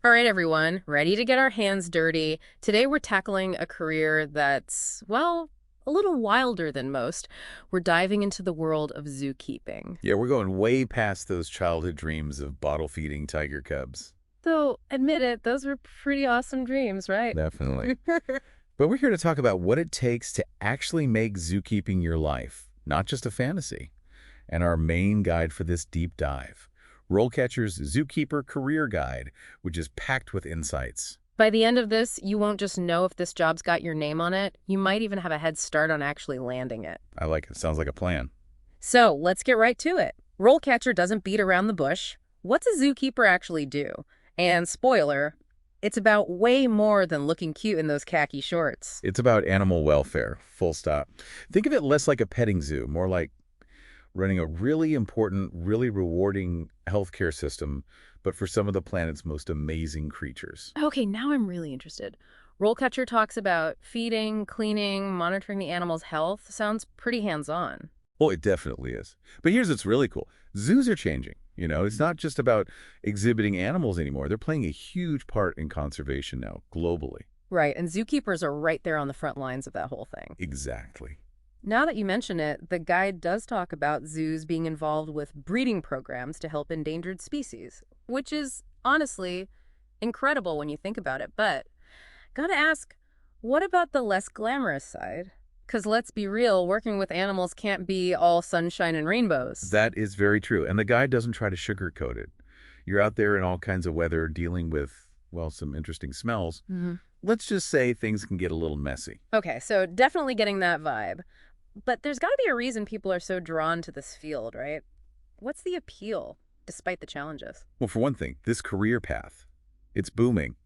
All right, everyone, ready to get our hands dirty. Today we're tackling a career that's, well, a little wilder than most. We're diving into the world of zookeeping. Yeah, we're going way past those childhood dreams of bottle feeding tiger cubs. Though, admit it, those were pretty awesome dreams, right? Definitely. But we're here to talk about what it takes to actually make zookeeping your life, not just a fantasy. And our main guide for this deep dive, RoleCatcher's Zookeeper Career Guide, which is packed with insights. By the end of this, you won't just know if this job's got your name on it, you might even have a head start on actually landing it. I like it. Sounds like a plan. So, let's get right to it. RoleCatcher doesn't beat around the bush. What's a zookeeper actually do? And spoiler, it's about way more than looking cute in those khaki shorts. It's about animal welfare, full stop. Think of it less like a petting zoo, more like running a really important, really rewarding healthcare system, but for some of the planet's most amazing creatures. Okay, now I'm really interested. RoleCatcher talks about feeding, cleaning, monitoring the animal's health. Sounds pretty hands-on. Well, it definitely is. But here's what's really cool. Zoos are changing. It's not just about exhibiting animals anymore. They're playing a huge part in conservation now, globally. Right, and zookeepers are right there on the front lines of that whole thing. Exactly. Now that you mention it, the guide does talk about zoos being involved with breeding programs to help endangered species, which is honestly incredible when you think about it. But gotta ask, what about the less glamorous side? Because let's be real, working with animals can't be all sunshine and rainbows. That is very true. And the guide doesn't try to sugarcoat it. You're out there in all kinds of weather dealing with, well, some interesting smells. Hmm. Let's just say things can get a little messy. Okay, so definitely getting that vibe. But there's got to be a reason people are so drawn to this field, right? What's the appeal, despite the challenges? Well, for one thing, this career path, it's booming.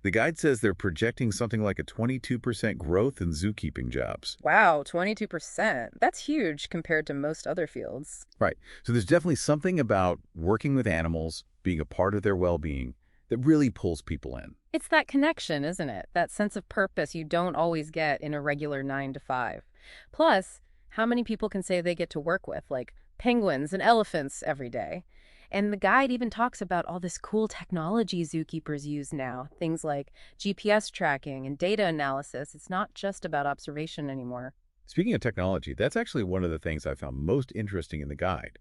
The guide says they're projecting something like a 22% growth in zookeeping jobs. Wow, 22%. That's huge compared to most other fields. Right. So there's definitely something about working with animals, being a part of their well-being, that really pulls people in. It's that connection, isn't it? That sense of purpose you don't always get in a regular 9 to 5. Plus, how many people can say they get to work with, like penguins and elephants every day? And the guide even talks about all this cool technology zookeepers use now, things like GPS tracking and data analysis. It's not just about observation anymore. Speaking of technology, that's actually one of the things I found most interesting in the guide.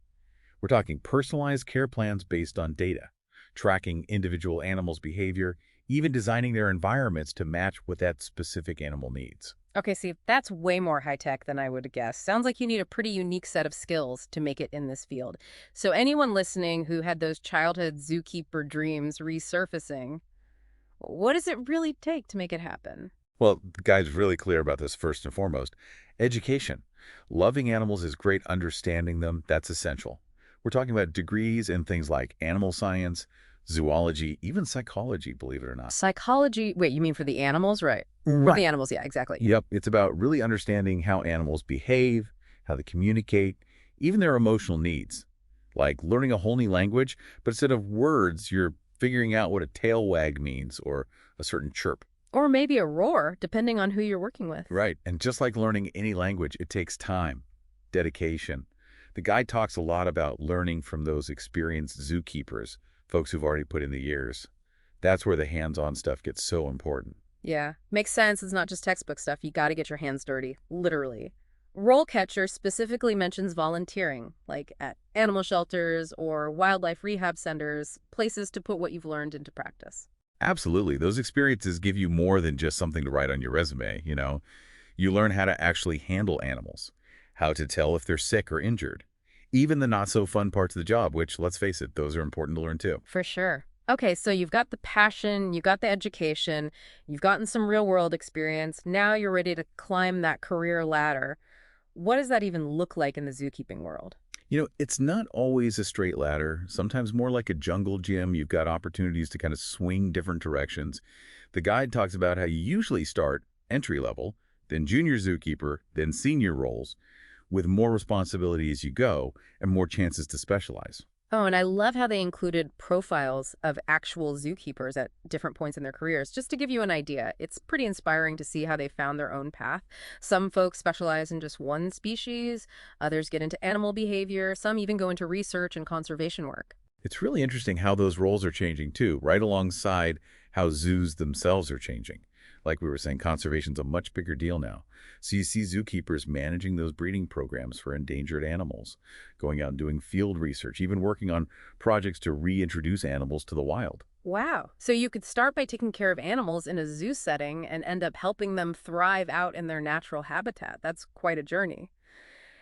We're talking personalized care plans based on data, tracking individual animals' behavior, even designing their environments to match what that specific animal needs. Okay, see, that's way more high-tech than I would have guessed. Sounds like you need a pretty unique set of skills to make it in this field. So anyone listening who had those childhood zookeeper dreams resurfacing, what does it really take to make it happen? Well, the guide's really clear about this first and foremost. Education. Loving animals is great. Understanding them, that's essential. We're talking about degrees in things like animal science, zoology, even psychology, believe it or not. Psychology, wait, you mean for the animals? Right. For the Right. animals, yeah, exactly. Yep. It's about really understanding how animals behave, how they communicate, even their emotional needs. Like learning a whole new language, but instead of words, you're figuring out what a tail wag means or a certain chirp. Or maybe a roar, depending on who you're working with. Right. And just like learning any language, it takes time, dedication. The guide talks a lot about learning from those experienced zookeepers, folks who've already put in the years. That's where the hands-on stuff gets so important. Yeah, makes sense. It's not just textbook stuff. You got to get your hands dirty, literally. RoleCatcher specifically mentions volunteering, like at animal shelters or wildlife rehab centers, places to put what you've learned into practice. Absolutely. Those experiences give you more than just something to write on your resume. You learn how to actually handle animals, how to tell if they're sick or injured, even the not-so-fun parts of the job, which, let's face it, those are important to learn too. For sure. Okay, so you've got the passion, you've got the education, you've gotten some real world experience. Now you're ready to climb that career ladder. What does that even look like in the zookeeping world? It's not always a straight ladder, sometimes more like a jungle gym. You've got opportunities to kind of swing different directions. The guide talks about how you usually start entry level, then junior zookeeper, then senior roles, with more responsibility as you go and more chances to specialize. Oh, and I love how they included profiles of actual zookeepers at different points in their careers. Just to give you an idea, it's pretty inspiring to see how they found their own path. Some folks specialize in just one species, others get into animal behavior, some even go into research and conservation work. It's really interesting how those roles are changing too, right alongside how zoos themselves are changing. Like we were saying, conservation's a much bigger deal now. So you see zookeepers managing those breeding programs for endangered animals, going out and doing field research, even working on projects to reintroduce animals to the wild. Wow. So you could start by taking care of animals in a zoo setting and end up helping them thrive out in their natural habitat. That's quite a journey.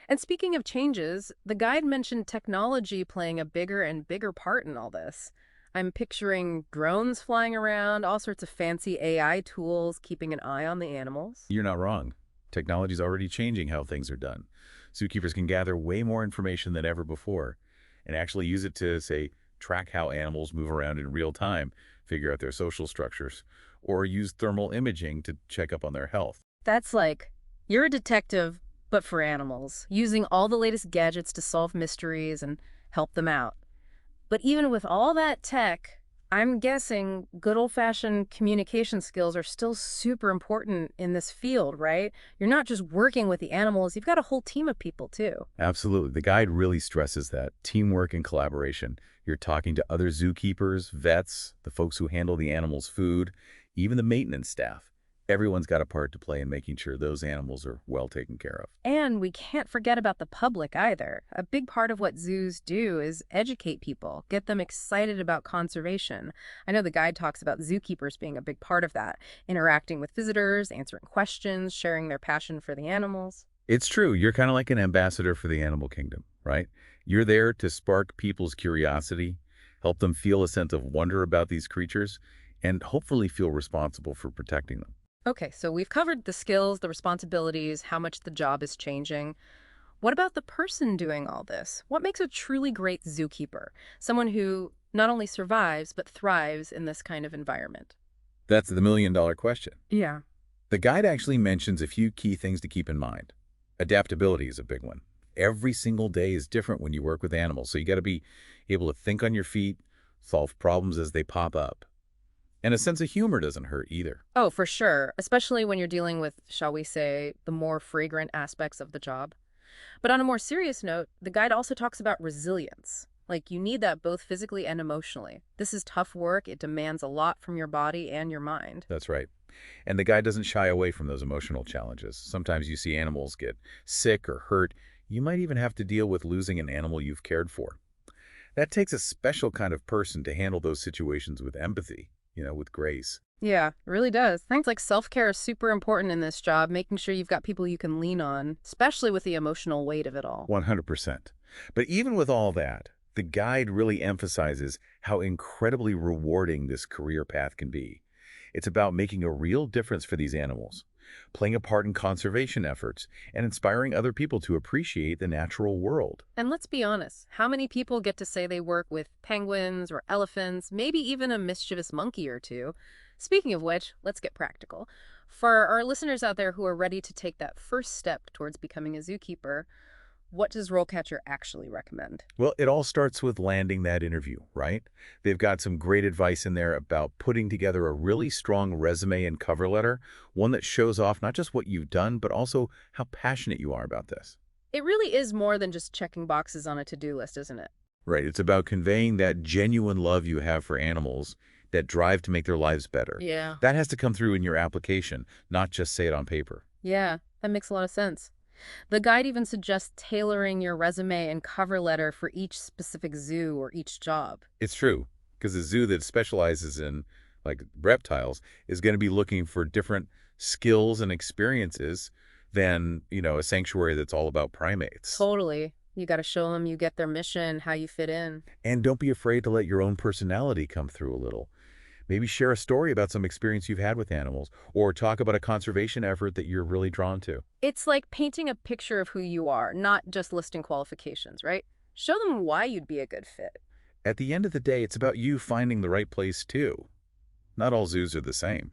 And speaking of changes, the guide mentioned technology playing a bigger and bigger part in all this. I'm picturing drones flying around, all sorts of fancy AI tools keeping an eye on the animals. You're not wrong. Technology's already changing how things are done. Zookeepers can gather way more information than ever before and actually use it to, say, track how animals move around in real time, figure out their social structures, or use thermal imaging to check up on their health. That's like, you're a detective, but for animals, using all the latest gadgets to solve mysteries and help them out. But even with all that tech, I'm guessing good old-fashioned communication skills are still super important in this field, right? You're not just working with the animals, you've got a whole team of people too. Absolutely. The guide really stresses that. Teamwork and collaboration. You're talking to other zookeepers, vets, the folks who handle the animals' food, even the maintenance staff. Everyone's got a part to play in making sure those animals are well taken care of. And we can't forget about the public either. A big part of what zoos do is educate people, get them excited about conservation. I know the guide talks about zookeepers being a big part of that, interacting with visitors, answering questions, sharing their passion for the animals. It's true. You're kind of like an ambassador for the animal kingdom, right? You're there to spark people's curiosity, help them feel a sense of wonder about these creatures, and hopefully feel responsible for protecting them. Okay, so we've covered the skills, the responsibilities, how much the job is changing. What about the person doing all this? What makes a truly great zookeeper? Someone who not only survives, but thrives in this kind of environment. That's the million-dollar question. Yeah. The guide actually mentions a few key things to keep in mind. Adaptability is a big one. Every single day is different when you work with animals, so you got to be able to think on your feet, solve problems as they pop up. And a sense of humor doesn't hurt either. Oh, for sure, especially when you're dealing with, shall we say, the more fragrant aspects of the job. But on a more serious note, the guide also talks about resilience. Like, you need that both physically and emotionally. This is tough work. It demands a lot from your body and your mind. That's right. And the guide doesn't shy away from those emotional challenges. Sometimes you see animals get sick or hurt. You might even have to deal with losing an animal you've cared for. That takes a special kind of person to handle those situations with empathy, with grace. Yeah, it really does. Things like self-care is super important in this job, making sure you've got people you can lean on, especially with the emotional weight of it all. 100%. But even with all that, the guide really emphasizes how incredibly rewarding this career path can be. It's about making a real difference for these animals, playing a part in conservation efforts, and inspiring other people to appreciate the natural world. And let's be honest, how many people get to say they work with penguins or elephants, maybe even a mischievous monkey or two? Speaking of which, let's get practical. For our listeners out there who are ready to take that first step towards becoming a zookeeper, what does RoleCatcher actually recommend? Well, it all starts with landing that interview, right? They've got some great advice in there about putting together a really strong resume and cover letter, one that shows off not just what you've done, but also how passionate you are about this. It really is more than just checking boxes on a to-do list, isn't it? Right. It's about conveying that genuine love you have for animals, that drive to make their lives better. Yeah. That has to come through in your application, not just say it on paper. Yeah, that makes a lot of sense. The guide even suggests tailoring your resume and cover letter for each specific zoo or each job. It's true, because a zoo that specializes in, like, reptiles is going to be looking for different skills and experiences than, a sanctuary that's all about primates. Totally. You got to show them you get their mission, how you fit in. And don't be afraid to let your own personality come through a little. Maybe share a story about some experience you've had with animals, or talk about a conservation effort that you're really drawn to. It's like painting a picture of who you are, not just listing qualifications, right? Show them why you'd be a good fit. At the end of the day, it's about you finding the right place, too. Not all zoos are the same.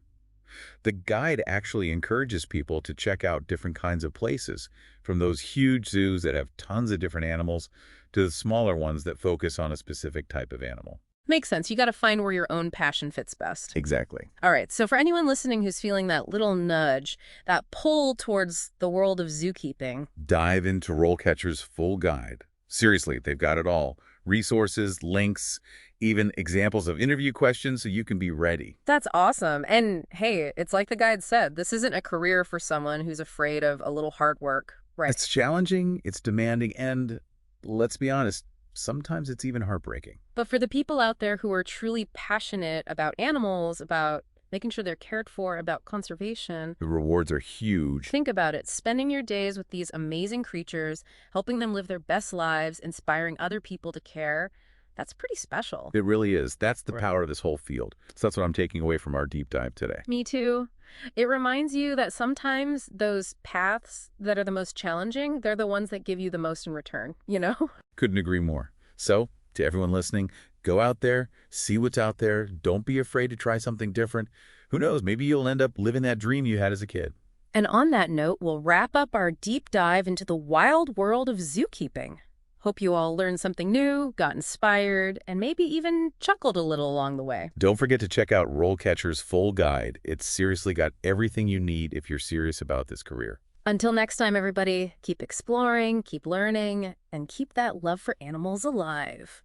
The guide actually encourages people to check out different kinds of places, from those huge zoos that have tons of different animals to the smaller ones that focus on a specific type of animal. Makes sense. You got to find where your own passion fits best. Exactly. All right. So for anyone listening who's feeling that little nudge, that pull towards the world of zookeeping, Dive into RoleCatcher's full guide. Seriously, they've got it all. resources, links, even examples of interview questions so you can be ready. That's awesome. And hey, it's like the guide said, this isn't a career for someone who's afraid of a little hard work. Right. It's challenging, it's demanding, and let's be honest, sometimes it's even heartbreaking. But for the people out there who are truly passionate about animals, about making sure they're cared for, about conservation, The rewards are huge. think about it. Spending your days with these amazing creatures, helping them live their best lives, inspiring other people to care, that's pretty special. It really is. That's the Right. power of this whole field. So that's what I'm taking away from our deep dive today. Me too. It reminds you that sometimes those paths that are the most challenging, they're the ones that give you the most in return, you know? Couldn't agree more. So, to everyone listening, go out there, see what's out there. Don't be afraid to try something different. Who knows, maybe you'll end up living that dream you had as a kid. And on that note, we'll wrap up our deep dive into the wild world of zookeeping. Hope you all learned something new, got inspired, and maybe even chuckled a little along the way. Don't forget to check out RoleCatcher's full guide. It's seriously got everything you need if you're serious about this career. Until next time, everybody, keep exploring, keep learning, and keep that love for animals alive.